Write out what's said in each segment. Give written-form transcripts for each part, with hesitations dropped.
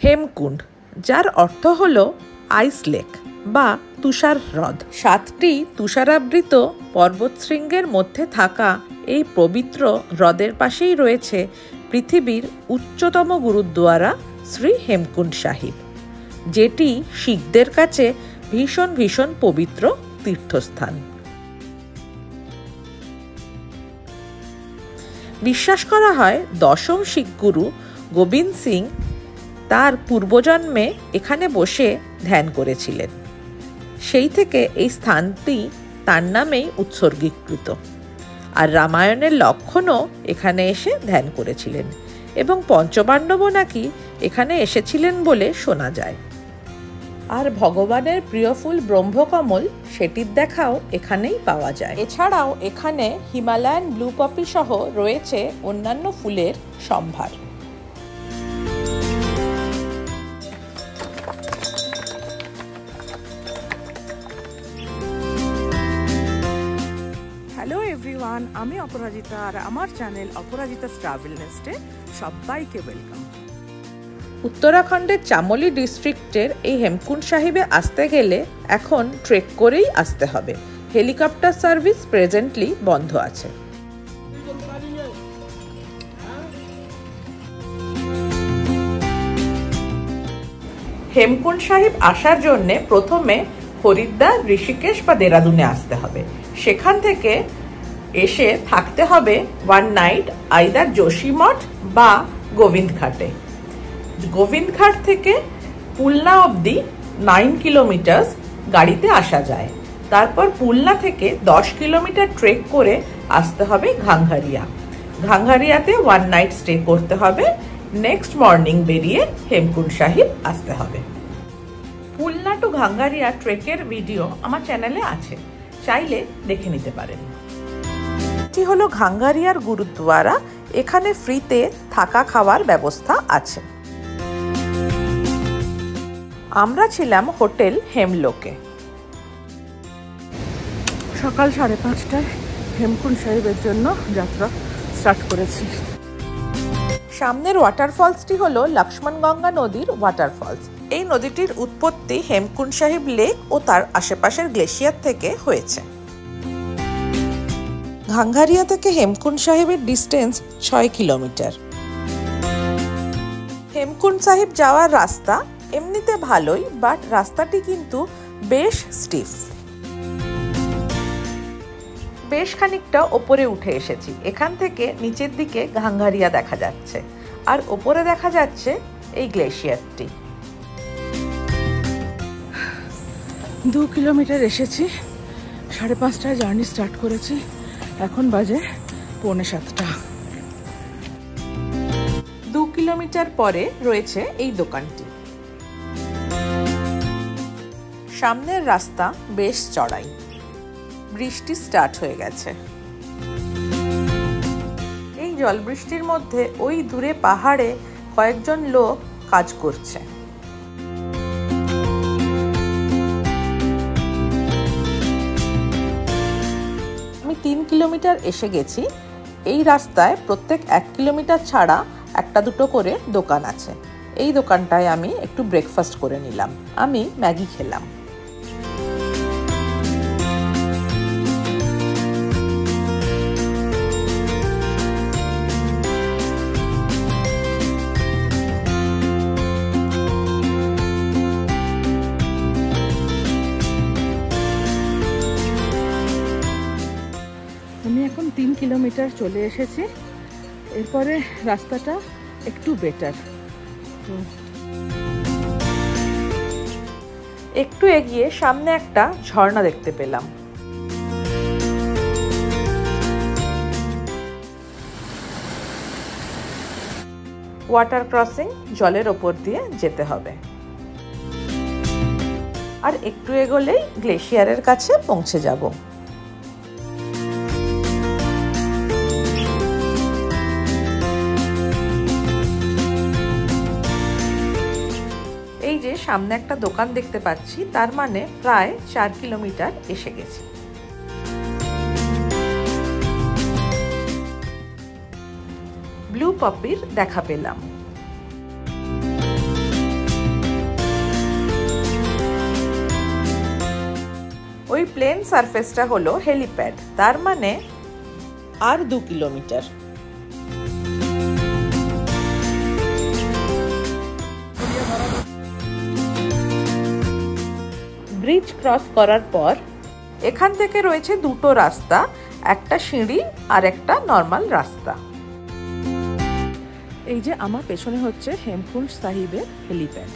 হেমকুণ্ড, যার অর্থ হল আইস লেক বা তুষার হ্রদ। 7টি তুষারাবৃত পর্বতশৃঙ্গের মধ্যে থাকা এই পবিত্র হ্রদের পাশেই রয়েছে পৃথিবীর উচ্চতম গুরুদ্বারা শ্রী হেমকুণ্ড সাহিব, যেটি শিখদের কাছে ভীষণ ভীষণ পবিত্র তীর্থস্থান। বিশ্বাস করা হয় 10ম শিখ গুরু গোবিন্দ সিং তার পূর্বজন্মে এখানে বসে ধ্যান করেছিলেন। সেই থেকে এই স্থানটি তার নামেই উৎসর্গীকৃত। আর রামায়ণের লক্ষ্মণও এখানে এসে ধ্যান করেছিলেন এবং পঞ্চপাণ্ডবও নাকি এখানে এসেছিলেন বলে শোনা যায়। আর ভগবানের প্রিয় ফুল ব্রহ্মকমল, সেটির দেখাও এখানেই পাওয়া যায়। এছাড়াও এখানে হিমালয়ান ব্লু পপি সহ রয়েছে অন্যান্য ফুলের সম্ভার। হ্যালো এভরিওয়ান, আমি অপরাজিতা আর আমার চ্যানেল অপরাজিতাস ট্রাভেল নেস্টে সবাইকে ওয়েলকাম। উত্তরাখণ্ডের চামোলি ডিস্ট্রিক্টের এই হেমকুণ্ড সাহিবে আসতে গেলে এখন ট্রেক করেই আসতে হবে। হেলিকপ্টার সার্ভিস প্রেজেন্টলি বন্ধ আছে। হেমকুণ্ড সাহিব আসার জন্য প্রথমে হরিদ্বার, ঋষিকেশ বা দেরাদুনে আসতে হবে। সেখান থেকে এসে থাকতে হবে 1 নাইট আইদার যোশীমঠ বা গোবিন্দঘাটে। গোবিন্দঘাট থেকে পুলনা অবধি 9 কিলোমিটার গাড়িতে আসা যায়। তারপর পুলনা থেকে 10 কিলোমিটার ট্রেক করে আসতে হবে ঘাঙ্ঘারিয়া। ঘাঙ্ঘারিয়াতে 1 নাইট স্টে করতে হবে। নেক্সট মর্নিং বেরিয়ে হেমকুণ্ড সাহিব আসতে হবে। পুলনা টু ঘাঙ্ঘারিয়া ট্রেকের ভিডিও আমার চ্যানেলে আছে, চাইলে দেখে নিতে পারেন। এটি হলো ঘাঙ্ঘারিয়ার গুরুদ্বারা। এখানে ফ্রিতে থাকা খাওয়ার ব্যবস্থা আছে। আমরা ছিলাম হোটেল হেমলোকে। সকাল 5:30টায় হেমকুণ্ড সাহিবের জন্য যাত্রা স্টার্ট করেছি। সামনের ওয়াটারফলসটি হলো লক্ষ্মণগঙ্গা নদীর ওয়াটারফলস। এই নদীটির উৎপত্তি হেমকুণ্ড সাহিব লেক ও তার আশেপাশের গ্লেশিয়ার থেকে হয়েছে। ঘাঙ্ঘারিয়া থেকে হেমকুণ্ড সাহিবের ডিস্টেন্স 6 কিলোমিটার। হেমকুণ্ড সাহিব যাওয়ার রাস্তা এমনিতে ভালোই, বাট রাস্তাটি কিন্তু বেশ স্টিফ। বেশ খানিকটা ওপরে উঠে এসেছি। এখান থেকে নিচের দিকে ঘাঙ্ঘারিয়া দেখা যাচ্ছে আর ওপরে দেখা যাচ্ছে এই গ্লেশিয়ারটি। 2 কিলোমিটার এসেছি। 5:30টায় জার্নি স্টার্ট করেছি। এখন বাজে 6:45। 2 কিলোমিটার পরে রয়েছে এই দোকানটি। সামনের রাস্তা বেশ চড়াই। বৃষ্টি স্টার্ট হয়ে গেছে। এই জল বৃষ্টির মধ্যে ওই দূরে পাহাড়ে কয়েকজন লোক কাজ করছে। আমি 3 কিলোমিটার এসে গেছি। এই রাস্তায় প্রত্যেক 1 কিলোমিটার ছাড়া 1-2 করে দোকান আছে। এই দোকানটায় আমি একটু ব্রেকফাস্ট করে নিলাম। আমি ম্যাগি খেলাম। আমি এখন 3 কিলোমিটার চলে এসেছি। এরপরে রাস্তাটা একটু বেটার। একটু এগিয়ে সামনে একটা ঝর্ণা দেখতে পেলাম। ওয়াটার ক্রসিং, জলের ওপর দিয়ে যেতে হবে। আর একটু এগোলেই গ্লেশিয়ারের কাছে পৌঁছে যাব। এই যে সামনে একটা দোকান দেখতে পাচ্ছি, তার মানে প্রায় 4 কিলোমিটার এসে গেছি। ব্লু পপির দেখা পেলাম। প্লেন সারফেসটা হলো হেলিপ্যাড, তার মানে আর 2 কিলোমিটার। ব্রিজ ক্রস করার পর এখান থেকে রয়েছে দুটো রাস্তা, একটা সিঁড়ি আর একটা নর্মাল রাস্তা। এই যে আমার পেছনে হচ্ছে হেমকুণ্ড সাহিবের হেলিপ্যাড।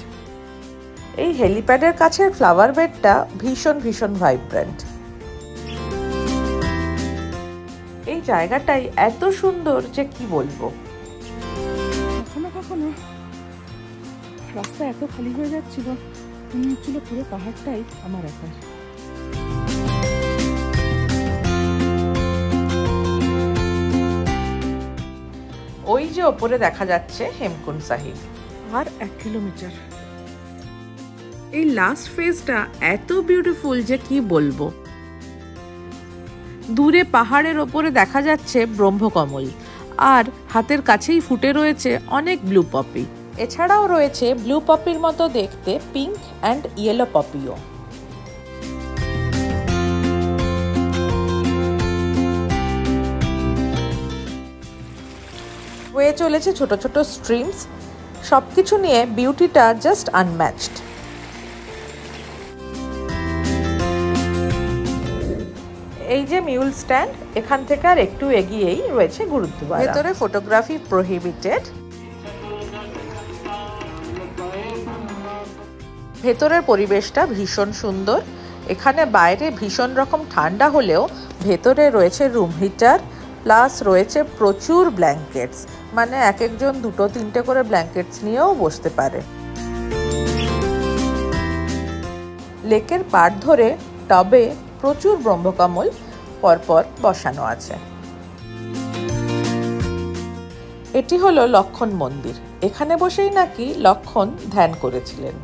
এই হেলিপ্যাডের কাছের ফ্লাওয়ার বেডটা ভীষণ ভীষণ ভাইব্রেন্ট। এই জায়গাটাই এত সুন্দর যে কি বলবো। কখনো কখনো রাস্তা এত খালি হয়ে যাচ্ছিল, মনে হচ্ছিল পুরো পাহাড়টাই আমার এখন। ওই যে ওপরে দেখা যাচ্ছে হেমকুণ্ড সাহিব। আর 1 কিলোমিটার। এই লাস্ট ফেজটা এত বিউটিফুল যে কি বলবো। দূরে পাহাড়ের ওপরে দেখা যাচ্ছে ব্রহ্মকমল, আর হাতের কাছেই ফুটে রয়েছে অনেক ব্লু পপি। এছাড়াও রয়েছে ব্লু পপির মতো দেখতে পিঙ্ক অ্যান্ড ইয়েলো পপিও। হয়ে চলেছে ছোট ছোট স্ট্রিমস, সবকিছু নিয়ে বিউটিটা জাস্ট আনম্যাচড। এই যে মিউল স্ট্যান্ড, এখান থেকে আর একটু এগিয়েই রয়েছে গুরুদ্বারা। ভেতরে ফটোগ্রাফি প্রহিবিটেড। ভেতরের পরিবেশটা ভীষণ সুন্দর। এখানে বাইরে ভীষণ রকম ঠান্ডা হলেও ভেতরে রয়েছে রুম হিটার, প্লাস রয়েছে প্রচুর ব্ল্যাঙ্কেটস, মানে এক একজন 2-3টে করে ব্ল্যাঙ্কেটস নিয়েও বসতে পারে। লেকের পাড় ধরে টবে প্রচুর ব্রহ্মকমল পরপর বসানো আছে। এটি হলো লক্ষণ মন্দির। এখানে বসেই নাকি লক্ষণ ধ্যান করেছিলেন।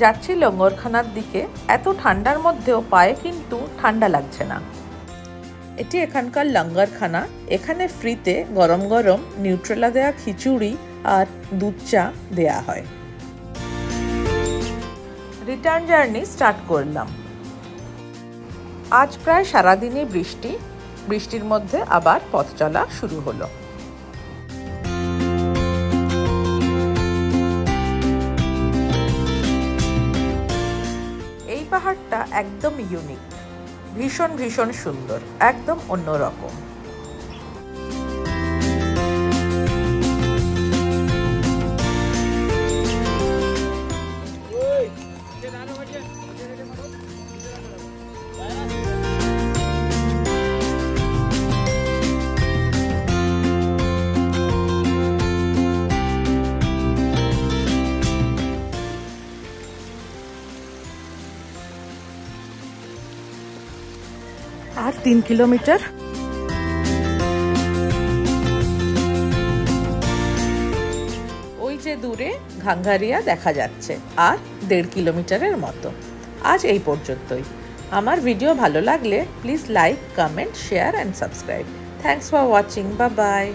যাচ্ছি লঙ্গরখানার দিকে। এত ঠান্ডার মধ্যেও পায়ে কিন্তু ঠান্ডা লাগছে না। এটি এখানকার লঙ্গরখানা। এখানে ফ্রিতে গরম গরম নিউট্রেলা দেয়া খিচুড়ি আর দুধ চা দেয়া হয়। রিটার্ন জার্নি স্টার্ট করলাম। আজ প্রায় সারাদিনই বৃষ্টি। বৃষ্টির মধ্যে আবার পথ চলা শুরু হলো। এই পাহাড়টা একদম ইউনিক, ভীষণ ভীষণ সুন্দর, একদম অন্যরকম। আর 3 কিলোমিটার। ওই যে দূরে ঘাঙ্গারিয়া দেখা যাচ্ছে, আর 1.5 কিলোমিটারের মতো। আজ এই পর্যন্তই। আমার ভিডিও ভালো লাগলে please like, comment, share and subscribe. Thanks for watching. Bye bye.